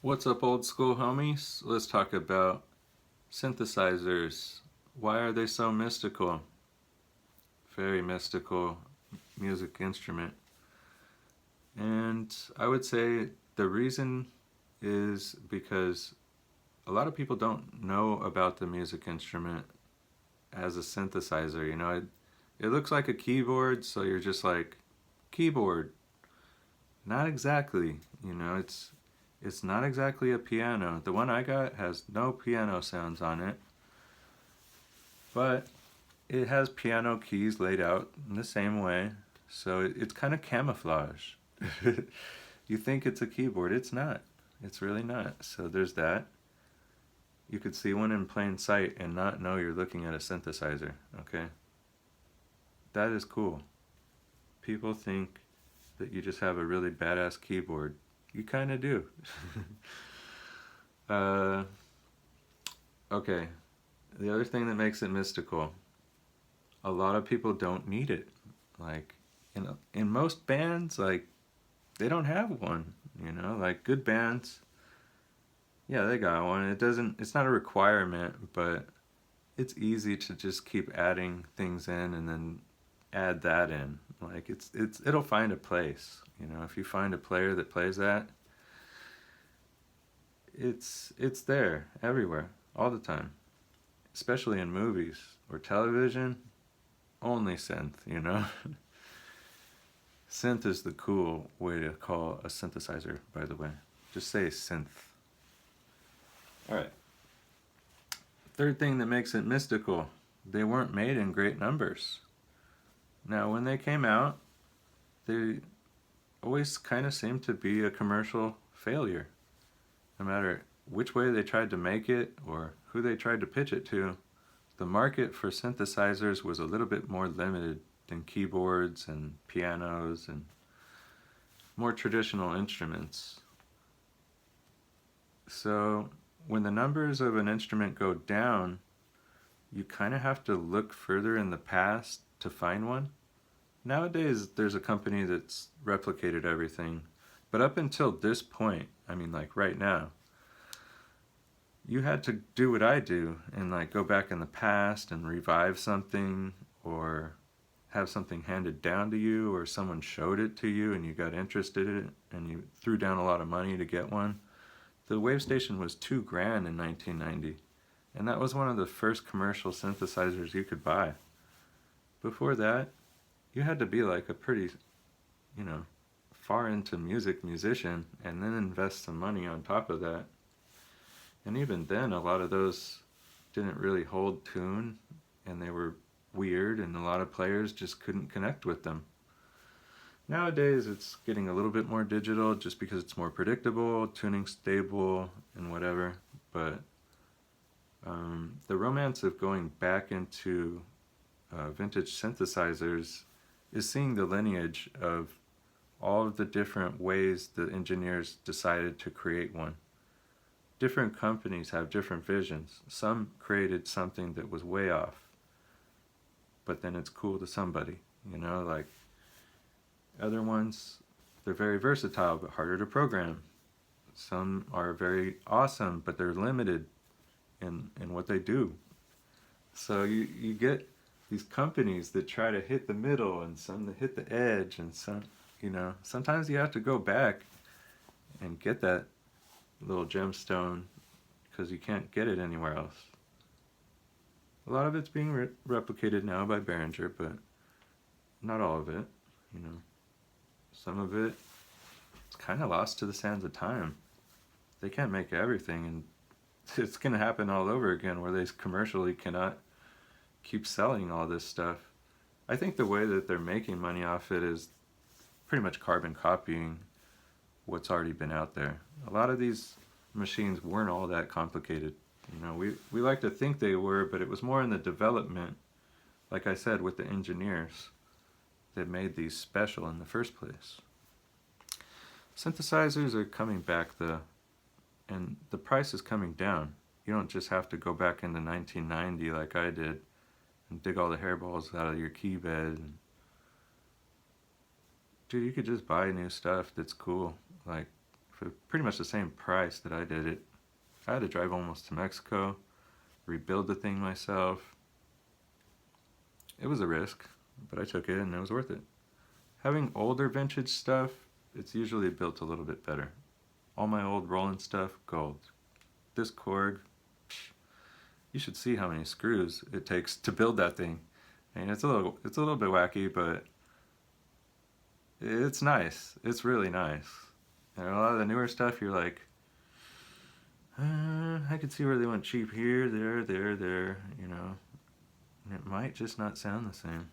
What's up, old school homies? Let's talk about synthesizers. Why are they so mystical? Very mystical music instrument. And I would say the reason is because a lot of people don't know about the music instrument as a synthesizer. It looks like a keyboard, so you're just like, keyboard. Not exactly. It's not exactly a piano. The one I got has no piano sounds on it, but it has piano keys laid out in the same way, so it's kind of camouflage. You think it's a keyboard, it's not. It's really not. So there's that. You could see one in plain sight and not know you're looking at a synthesizer, okay? That is cool. People think that you just have a really badass keyboard. You kind of do. uh, okay, the other thing that makes it mystical, a lot of people don't need it. Like, in most bands, like, they don't have one, like good bands, yeah, they got one. It's not a requirement, but it's easy to just keep adding things in and then add that in. Like, it'll find a place. If you find a player that plays that, it's there everywhere all the time, especially in movies or television. Only synth. Synth is the cool way to call a synthesizer, by the way. Just say synth. Alright. Third thing that makes it mystical, they weren't made in great numbers. Now, when they came out, they always kind of seemed to be a commercial failure. No matter which way they tried to make it or who they tried to pitch it to, the market for synthesizers was a little bit more limited than keyboards and pianos and more traditional instruments. So when the numbers of an instrument go down, you kind of have to look further in the past to find one. Nowadays, there's a company that's replicated everything, but up until this point, like right now, you had to do what I do and like go back in the past and revive something, or have something handed down to you, or someone showed it to you and you got interested in it and you threw down a lot of money to get one. The Wave Station was $2,000 in 1990, and that was one of the first commercial synthesizers you could buy. Before that, you had to be like a pretty, far into musician, and then invest some money on top of that. And even then, a lot of those didn't really hold tune, and they were weird, and a lot of players just couldn't connect with them. Nowadays, it's getting a little bit more digital just because it's more predictable, tuning stable, and whatever. But the romance of going back into vintage synthesizers is seeing the lineage of all of the different ways the engineers decided to create one. Different companies have different visions. Some created something that was way off, but then it's cool to somebody, like other ones, they're very versatile but harder to program. Some are very awesome, but they're limited in what they do. So you get these companies that try to hit the middle, and some that hit the edge, and sometimes you have to go back and get that little gemstone because you can't get it anywhere else. A lot of it's being replicated now by Behringer, but not all of it. Some of it, it's kind of lost to the sands of time. They can't make everything, and it's going to happen all over again where they commercially cannot keep selling all this stuff. I think the way that they're making money off it is pretty much carbon copying what's already been out there. A lot of these machines weren't all that complicated. We like to think they were, but it was more in the development, like I said, with the engineers that made these special in the first place. Synthesizers are coming back though, and the price is coming down. You don't just have to go back into 1990 like I did and dig all the hairballs out of your key bed. Dude, you could just buy new stuff that's cool, like for pretty much the same price that I did it. I had to drive almost to Mexico, rebuild the thing myself. It was a risk, but I took it and it was worth it. Having older vintage stuff, it's usually built a little bit better. All my old Roland stuff, gold. This Korg, you should see how many screws it takes to build that thing. And it's a little bit wacky, but it's nice. It's really nice. And a lot of the newer stuff, you're like, I could see where they went cheap here, there, you know. And it might just not sound the same.